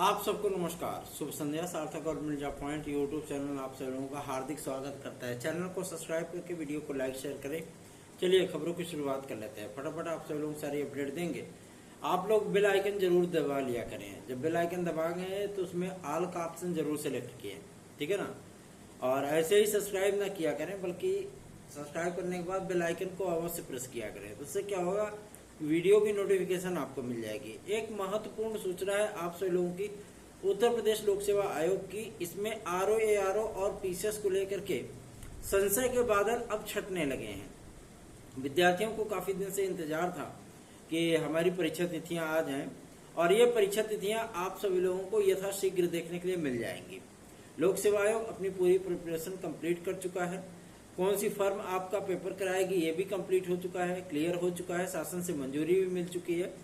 आप सबको नमस्कार, शुभ संध्या। सार्थक government job point YouTube channel आप सब लोगों का हार्दिक स्वागत करता है। चैनल को सब्सक्राइब करके वीडियो को लाइक शेयर करें। चलिए खबरों की शुरुआत कर लेते हैं। फटाफट आप सब लोग सारी अपडेट देंगे। आप लोग बेल आइकन जरूर दबा लिया करें। जब बेल आइकन दबाएंगे तो उसमें ऑल का ऑप्शन जरूर सेलेक्ट किए, ठीक है ना। और ऐसे ही सब्सक्राइब ना किया करें, बल्कि सब्सक्राइब करने के बाद बेल आइकन को अवश्य प्रेस किया करें। तो उससे क्या होगा, वीडियो की नोटिफिकेशन आपको मिल जाएगी। एक महत्वपूर्ण सूचना है आप सभी लोगों की, उत्तर प्रदेश लोक सेवा आयोग की। इसमें आरओ, एआरओ और पीसीएस को लेकर के संशय के बादल अब छटने लगे हैं। विद्यार्थियों को काफी दिन से इंतजार था कि हमारी परीक्षा तिथियां आ जाएं, और ये परीक्षा तिथियां आप सभी लोगों को यथाशीघ्र देखने के लिए मिल जाएंगी। लोक सेवा आयोग अपनी पूरी प्रिपरेशन कंप्लीट कर चुका है। कौन सी फर्म आपका पेपर कराएगी ये भी कंप्लीट हो चुका है, क्लियर हो चुका है, शासन से मंजूरी भी मिल चुकी है।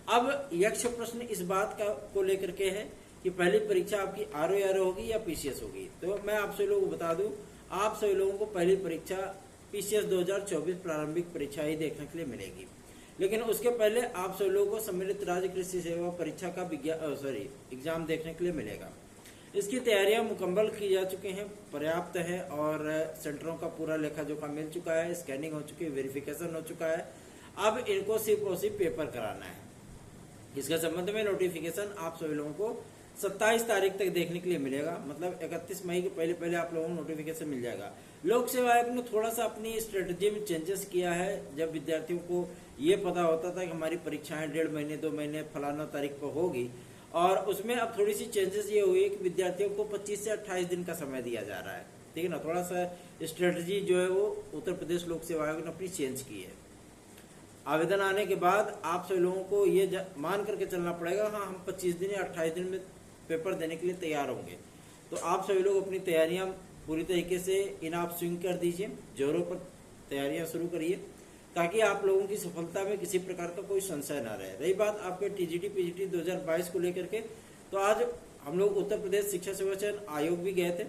अब यक्ष प्रश्न इस बात का को लेकर के है कि पहली परीक्षा आपकी आरओ होगी या पीसीएस होगी। तो मैं आप सभी लोगों को बता दूं, आप सभी लोगों को पहली परीक्षा पीसीएस 2024 प्रारंभिक परीक्षा ही देखने के लिए मिलेगी। लेकिन उसके पहले आप सभी लोगों को सम्मिलित राज्य कृषि सेवा परीक्षा का एग्जाम देखने के लिए मिलेगा। इसकी तैयारियां मुकम्मल की जा चुकी हैं, पर्याप्त है, और सेंटरों का पूरा लेखा जोखा मिल चुका है, स्कैनिंग हो चुकी है, वेरिफिकेशन हो चुका है। अब इनको सिर्फ और सिर्फ पेपर कराना है। इसके संबंध में नोटिफिकेशन आप सभी लोगों को 27 तारीख तक देखने के लिए मिलेगा। मतलब 31 मई के पहले आप लोगों को नोटिफिकेशन मिल जाएगा। लोक सेवा आयोग ने थोड़ा सा अपनी स्ट्रेटजी में चेंजेस किया है। जब विद्यार्थियों को ये पता होता था कि हमारी परीक्षाएं 1.5 महीने 2 महीने फलाना तारीख पर होगी, और उसमें अब थोड़ी सी चेंजेस ये हुई कि विद्यार्थियों को 25 से 28 दिन का समय दिया जा रहा है, ठीक है ना। थोड़ा सा स्ट्रेटजी जो है वो उत्तर प्रदेश लोक सेवा आयोग ने अपनी चेंज की है। आवेदन आने के बाद आप सभी लोगों को ये मान करके चलना पड़ेगा, हाँ हम 25 दिन या 28 दिन में पेपर देने के लिए तैयार होंगे। तो आप सभी लोग अपनी तैयारियां पूरी तरीके से इन आप स्विंग कर दीजिए, जोरों पर तैयारियां शुरू करिए, ताकि आप लोगों की सफलता में किसी प्रकार का कोई संशय ना रहे। रही बात आपके टीजीटी पीजीटी 2022 को लेकर के, तो आज हम लोग उत्तर प्रदेश शिक्षा सेवा चयन आयोग भी गए थे,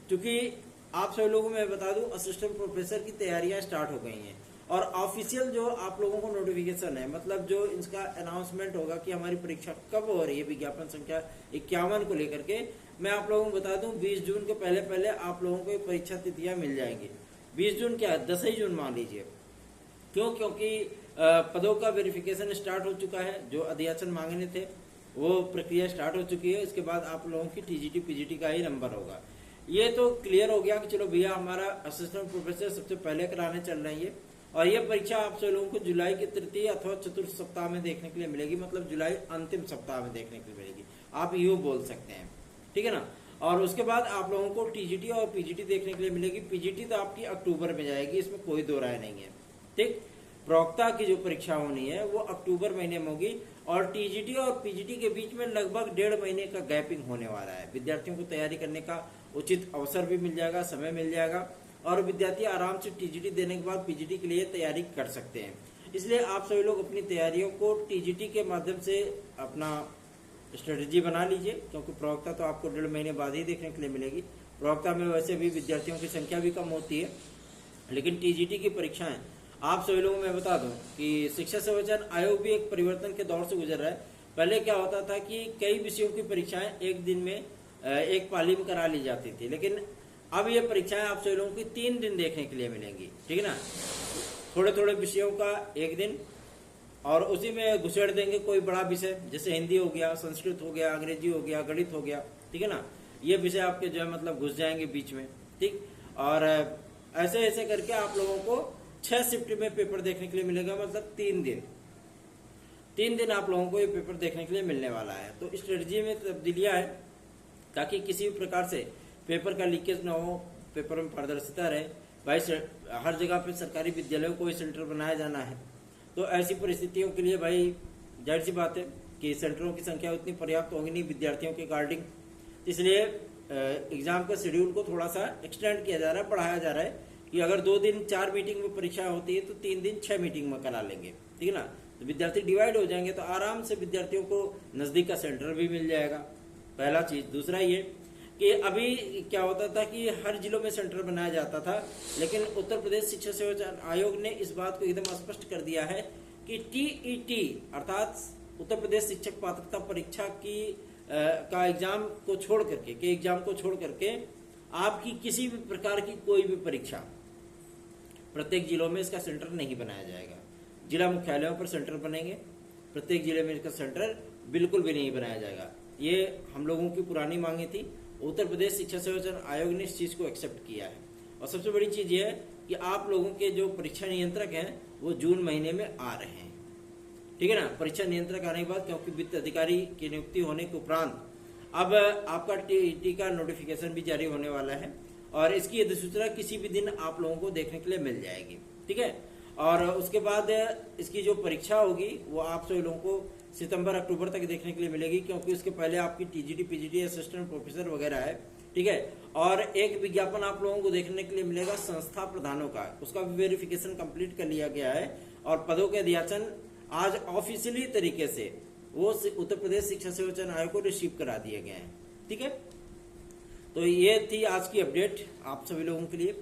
क्योंकि आप सभी लोगों को मैं बता दूं असिस्टेंट प्रोफेसर की तैयारियां स्टार्ट हो गई हैं। और ऑफिशियल जो आप लोगों को नोटिफिकेशन है, मतलब जो इसका अनाउंसमेंट होगा कि हमारी परीक्षा कब हो रही है, विज्ञापन संख्या 51 को लेकर के, मैं आप लोगों को बता दूं 20 जून के पहले आप लोगों को परीक्षा तिथियां मिल जाएंगी। 20 जून क्या है, 10 ही जून मान लीजिए। क्यों? क्योंकि पदों का वेरिफिकेशन स्टार्ट हो चुका है। जो अध्यासन मांगने थे वो प्रक्रिया स्टार्ट हो चुकी है। इसके बाद आप लोगों की टीजीटी पीजीटी का ही नंबर होगा। ये तो क्लियर हो गया कि चलो भैया हमारा असिस्टेंट प्रोफेसर सबसे पहले कराने चल रहे हैं। और ये परीक्षा आप सभी लोगों को जुलाई के तृतीय अथवा चतुर्थ सप्ताह में देखने के लिए मिलेगी। मतलब जुलाई अंतिम सप्ताह में देखने के लिए मिलेगी, आप यूं बोल सकते हैं, ठीक है ना। और उसके बाद आप लोगों को टीजीटी और पीजीटी देखने के लिए मिलेगी। पीजीटी तो आपकी अक्टूबर में जाएगी, इसमें कोई दो राय नहीं है, ठीक। प्रवक्ता की जो परीक्षा होनी है वो अक्टूबर महीने में होगी, और टीजीटी और पीजीटी के बीच में लगभग 1.5 महीने का गैपिंग होने वाला है। विद्यार्थियों को तैयारी करने का उचित अवसर भी मिल जाएगा, समय मिल जाएगा, और विद्यार्थी आराम से टीजीटी देने के बाद पीजीटी के लिए तैयारी कर सकते हैं। इसलिए आप सभी लोग अपनी तैयारियों को टीजीटी के माध्यम से अपना स्ट्रेटेजी बना लीजिए, क्योंकि प्रवक्ता तो आपको 1.5 महीने बाद ही देखने के लिए मिलेगी। प्रवक्ता में वैसे भी विद्यार्थियों की संख्या भी कम होती है, लेकिन टीजीटी की परीक्षाएं आप सभी लोगों मैं बता दूं कि शिक्षा सेवा चयन आयोग भी एक परिवर्तन के दौर से गुजर रहा है। पहले क्या होता था कि कई विषयों की परीक्षाएं एक दिन में एक पाली में करा ली जाती थी, लेकिन अब ये परीक्षाएं आप सभी लोगों की 3 दिन देखने के लिए मिलेंगी, ठीक है ना। थोड़े थोड़े विषयों का एक दिन, और उसी में घुसेड़ देंगे कोई बड़ा विषय, जैसे हिंदी हो गया, संस्कृत हो गया, अंग्रेजी हो गया, गणित हो गया, ठीक है ना। ये विषय आपके जो है मतलब घुस जाएंगे बीच में, ठीक। और ऐसे ऐसे करके आप लोगों को 6 शिफ्ट में पेपर देखने के लिए मिलेगा। मतलब 3 दिन आप लोगों को ये पेपर देखने के लिए मिलने वाला है। तो स्ट्रेटजी में तब्दीलियां है, ताकि किसी भी प्रकार से पेपर का लीकेज ना हो, पेपर में पारदर्शिता रहे। भाई हर जगह पे सरकारी विद्यालयों को सेंटर बनाया जाना है, तो ऐसी परिस्थितियों के लिए भाई जाहिर सी बात है कि सेंटरों की संख्या उतनी पर्याप्त होगी नहीं विद्यार्थियों के अकॉर्डिंग। इसलिए एग्जाम का शेड्यूल को थोड़ा सा एक्सटेंड किया जा रहा है, बढ़ाया जा रहा है कि अगर 2 दिन 4 मीटिंग में परीक्षा होती है तो 3 दिन 6 मीटिंग में करा लेंगे, ठीक है ना। तो विद्यार्थी डिवाइड हो जाएंगे, तो आराम से विद्यार्थियों को नजदीक का सेंटर भी मिल जाएगा, पहला चीज। दूसरा ये कि अभी क्या होता था कि हर जिलों में सेंटर बनाया जाता था, लेकिन उत्तर प्रदेश शिक्षा सेवा आयोग ने इस बात को एकदम स्पष्ट कर दिया है कि टीईटी अर्थात उत्तर प्रदेश शिक्षक पात्रता परीक्षा की का एग्जाम को छोड़ करके आपकी किसी भी प्रकार की कोई भी परीक्षा प्रत्येक जिलों में इसका सेंटर नहीं बनाया जाएगा। जिला मुख्यालयों पर सेंटर बनेंगे, प्रत्येक जिले में इसका सेंटर बिल्कुल भी नहीं बनाया जाएगा। ये हम लोगों की पुरानी मांगे थी। उत्तर प्रदेश शिक्षा संयोजन आयोग ने इस चीज को एक्सेप्ट किया है। और सबसे बड़ी चीज ये है कि आप लोगों के जो परीक्षा नियंत्रक हैं वो जून महीने में आ रहे हैं, ठीक है ना। परीक्षा नियंत्रक आने के बाद, क्योंकि वित्त अधिकारी की नियुक्ति होने के उपरांत अब आपका टीईटी का नोटिफिकेशन भी जारी होने वाला है और इसकी अधिसूचना किसी भी दिन आप लोगों को देखने के लिए मिल जाएगी, ठीक है। और उसके बाद इसकी जो परीक्षा होगी वो आप सभी लोगों को सितंबर अक्टूबर तक देखने के लिए मिलेगी, क्योंकि उसके पहले आपकी टीजीटी पीजीटी असिस्टेंट प्रोफेसर वगैरह है, ठीक है। और एक विज्ञापन आप लोगों को देखने के लिए मिलेगा संस्था प्रधानों का, उसका भी वेरिफिकेशन कंप्लीट कर लिया गया है और पदों के अध्याचन आज ऑफिशियली तरीके से वो उत्तर प्रदेश शिक्षा संयोजन आयोग को रिसीव करा दिए गए हैं, ठीक है। तो ये थी आज की अपडेट आप सभी लोगों के लिए।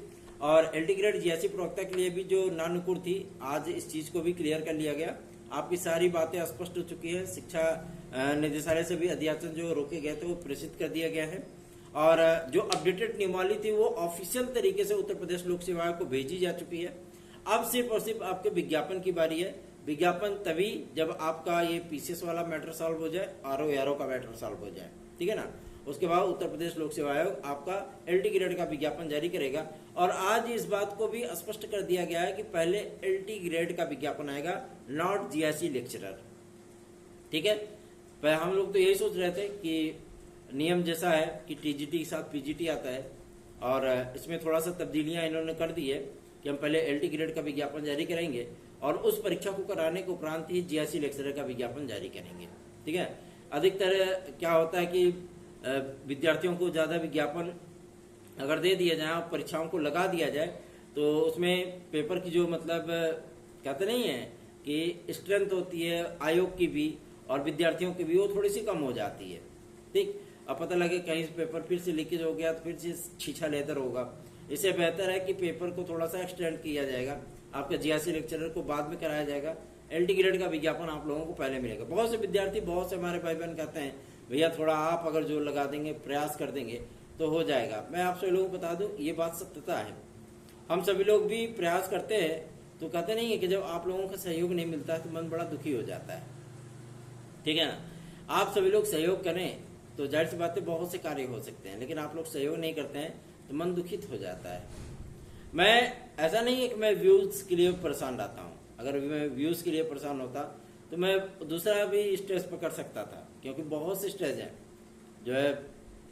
और एलटी ग्रेड जीएससी प्रवक्ता के लिए भी जो नानुकुर थी, आज इस चीज को भी क्लियर कर लिया गया। आपकी सारी बातें स्पष्ट हो चुकी है। शिक्षा निदेशालय से भी अध्याचन जो रोके गए थे वो प्रेषित कर दिया गया है और जो अपडेटेड नियमावली थी वो ऑफिशियल तरीके से उत्तर प्रदेश लोक सेवा आयोग को भेजी जा चुकी है। अब सिर्फ और सिर्फ आपके विज्ञापन की बारी है। विज्ञापन तभी जब आपका ये पीसीएस वाला मैटर सॉल्व हो जाए, आरओ एआरओ का मैटर सॉल्व हो जाए, ठीक है ना। उसके बाद उत्तर प्रदेश लोक सेवा आयोग आपका एलटी ग्रेड का विज्ञापन जारी करेगा। और आज इस बात को भी स्पष्ट कर दिया गया है कि पहले एलटी ग्रेड का विज्ञापन आएगा, नॉट जीएससी लेक्चरर, ठीक है। पहले हम लोग तो यही सोच रहे थे कि नियम जैसा है कि टीजीटी के साथ पीजीटी आता है और इसमें थोड़ा सा तब्दीलियां इन्होंने कर दी है कि हम पहले एलटी ग्रेड का विज्ञापन जारी करेंगे और उस परीक्षा को कराने के उपरांत ही जीएससी लेक्चरर का विज्ञापन जारी करेंगे, ठीक है। अधिकतर क्या होता है कि विद्यार्थियों को ज्यादा विज्ञापन अगर दे दिया जाए और परीक्षाओं को लगा दिया जाए तो उसमें पेपर की जो मतलब कहते नहीं है कि स्ट्रेंथ होती है आयोग की भी और विद्यार्थियों की भी, वो थोड़ी सी कम हो जाती है, ठीक। अब पता लगे कहीं पेपर फिर से लीकेज हो गया तो फिर से छीछा लेतर होगा। इससे बेहतर है कि पेपर को थोड़ा सा एक्सटेंड किया जाएगा, आपका जीएससी लेक्चरर को बाद में कराया जाएगा, एलटी ग्रेड का विज्ञापन आप लोगों को पहले मिलेगा। बहुत से विद्यार्थी, बहुत से हमारे भाई बहन कहते हैं भैया थोड़ा आप अगर जोर लगा देंगे, प्रयास कर देंगे तो हो जाएगा। मैं आप सभी लोगों को बता दूं ये बात सत्यता है। हम सभी लोग भी प्रयास करते हैं तो कहते नहीं है कि जब आप लोगों का सहयोग नहीं मिलता है तो मन बड़ा दुखी हो जाता है, ठीक है ना। आप सभी लोग सहयोग करें तो जाहिर सी बात है बहुत से कार्य हो सकते हैं, लेकिन आप लोग सहयोग नहीं करते हैं तो मन दुखित हो जाता है। मैं ऐसा नहीं है कि मैं व्यूज के लिए परेशान रहता हूँ। अगर मैं व्यूज के लिए परेशान होता तो मैं दूसरा भी स्टेज पकड़ सकता था, क्योंकि बहुत से स्टेज हैं जो है।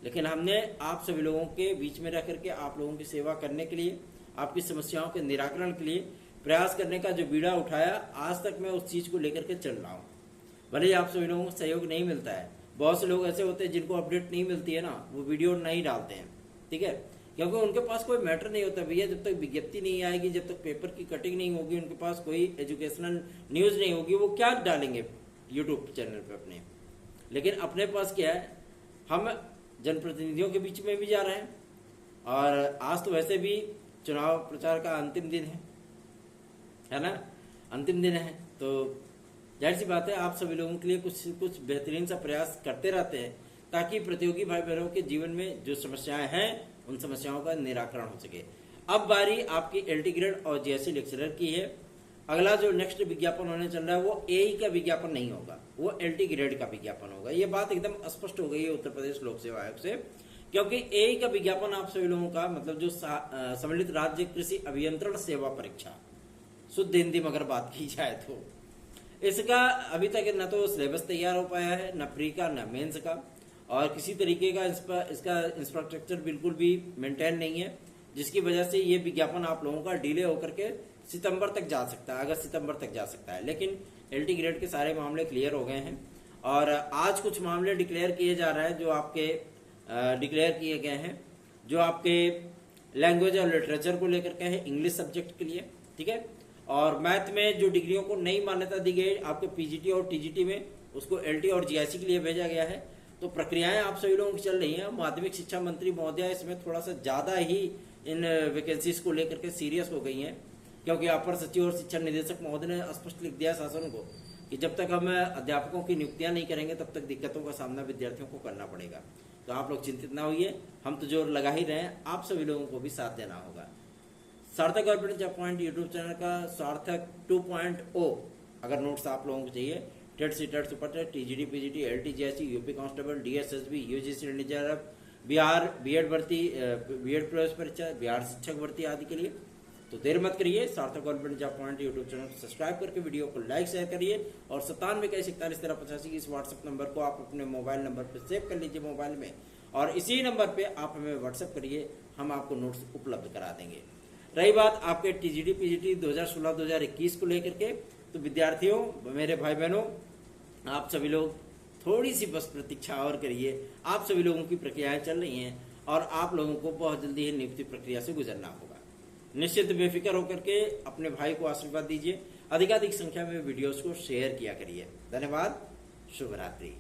लेकिन हमने आप सभी लोगों के बीच में रह करके आप लोगों की सेवा करने के लिए, आपकी समस्याओं के निराकरण के लिए प्रयास करने का जो बीड़ा उठाया, आज तक मैं उस चीज को लेकर के चल रहा हूँ। भले ही आप सभी लोगों को सहयोग नहीं मिलता है। बहुत से लोग ऐसे होते हैं जिनको अपडेट नहीं मिलती है ना, वो वीडियो नहीं डालते हैं, ठीक है, क्योंकि उनके पास कोई मैटर नहीं होता। भैया जब तक विज्ञप्ति नहीं आएगी, जब तक पेपर की कटिंग नहीं होगी, उनके पास कोई एजुकेशनल न्यूज नहीं होगी, वो क्या डालेंगे यूट्यूब चैनल पे अपने। लेकिन अपने पास क्या है, हम जनप्रतिनिधियों के बीच में भी जा रहे हैं और आज तो वैसे भी चुनाव प्रचार का अंतिम दिन है ना, अंतिम दिन है। तो जाहिर सी बात है आप सभी लोगों के लिए कुछ बेहतरीन सा प्रयास करते रहते हैं ताकि प्रतियोगी भाई बहनों के जीवन में जो समस्याएं हैं उन समस्याओं का निराकरण हो सके। अब बारी आपकी एलटी ग्रेड और जीएससी लेक्चरर की है। अगला जो नेक्स्ट विज्ञापन होने चल रहा है वो एई का विज्ञापन नहीं होगा, वो एलटी ग्रेड का विज्ञापन होगा। ये बात एकदम स्पष्ट हो गई है उत्तर प्रदेश लोक सेवा आयोग से, क्योंकि एई का विज्ञापन आप सभी लोगों का मतलब जो सम्मिलित राज्य कृषि अभियंत्रण सेवा परीक्षा, शुद्ध हिंदी में अगर बात की जाए तो इसका अभी तक न तो सिलेबस तैयार हो पाया है, न प्री का न मेंस का, और किसी तरीके का इसका इंफ्रास्ट्रक्चर बिल्कुल भी मेंटेन नहीं है, जिसकी वजह से ये विज्ञापन आप लोगों का डिले होकर के सितंबर तक जा सकता है, अगस्त सितंबर तक जा सकता है। लेकिन एलटी ग्रेड के सारे मामले क्लियर हो गए हैं और आज कुछ मामले डिक्लेयर किए जा रहे हैं जो आपके डिक्लेयर किए गए हैं, जो आपके लैंग्वेज और लिटरेचर को लेकर के हैं, इंग्लिश सब्जेक्ट के लिए, ठीक है। और मैथ में जो डिग्रियों को नई मान्यता दी गई आपके पीजीटी और टीजीटी में, उसको एलटी और जीआईसी के लिए भेजा गया है। तो प्रक्रियाएं आप सभी लोगों की चल रही हैं। माध्यमिक शिक्षा मंत्री महोदया इसमें थोड़ा सा ज्यादा ही इन वैकेंसीज को लेकर के सीरियस हो गई हैं, क्योंकि अपर सचिव और शिक्षा निदेशक महोदय ने स्पष्ट लिख दिया शासन को कि जब तक हम अध्यापकों की नियुक्तियां नहीं करेंगे तब तक दिक्कतों का सामना विद्यार्थियों को करना पड़ेगा। तो आप लोग चिंतित ना होइए, हम तो जोर लगा ही रहे हैं, आप सभी लोगों को भी साथ देना होगा। Sarthak government job point YouTube channel का सार्थक 2.0 अगर नोट्स आप लोगों को चाहिए, TET C TET super TET, TGD PGT, LT JSC, UP constable, DSSB, UGC reserve, Bihar BEd भर्ती, बीएड प्रवेश परीक्षा, बिहार शिक्षक भर्ती आदि के लिए। तो देर मत करिए, सार्थक government job point YouTube channel को सब्सक्राइब करके वीडियो को लाइक शेयर करिए और 9721411385 इस व्हाट्सएप नंबर को आप अपने मोबाइल नंबर पर सेव कर लीजिए मोबाइल में, और इसी नंबर पे आप हमें व्हाट्सएप करिए, हम आपको नोट्स उपलब्ध करा देंगे। रही बात आपके टीजीडी पीजीटी 2016-2021 को लेकर के, तो विद्यार्थियों, मेरे भाई बहनों, आप सभी लोग थोड़ी सी बस प्रतीक्षा और करिए। आप सभी लोगों की प्रक्रियाएं चल रही हैं और आप लोगों को बहुत जल्दी ही नियुक्ति प्रक्रिया से गुजरना होगा। निश्चित बेफिक्र होकर के अपने भाई को आशीर्वाद दीजिए, अधिकाधिक संख्या में वीडियोस को शेयर किया करिए। धन्यवाद, शुभ रात्रि।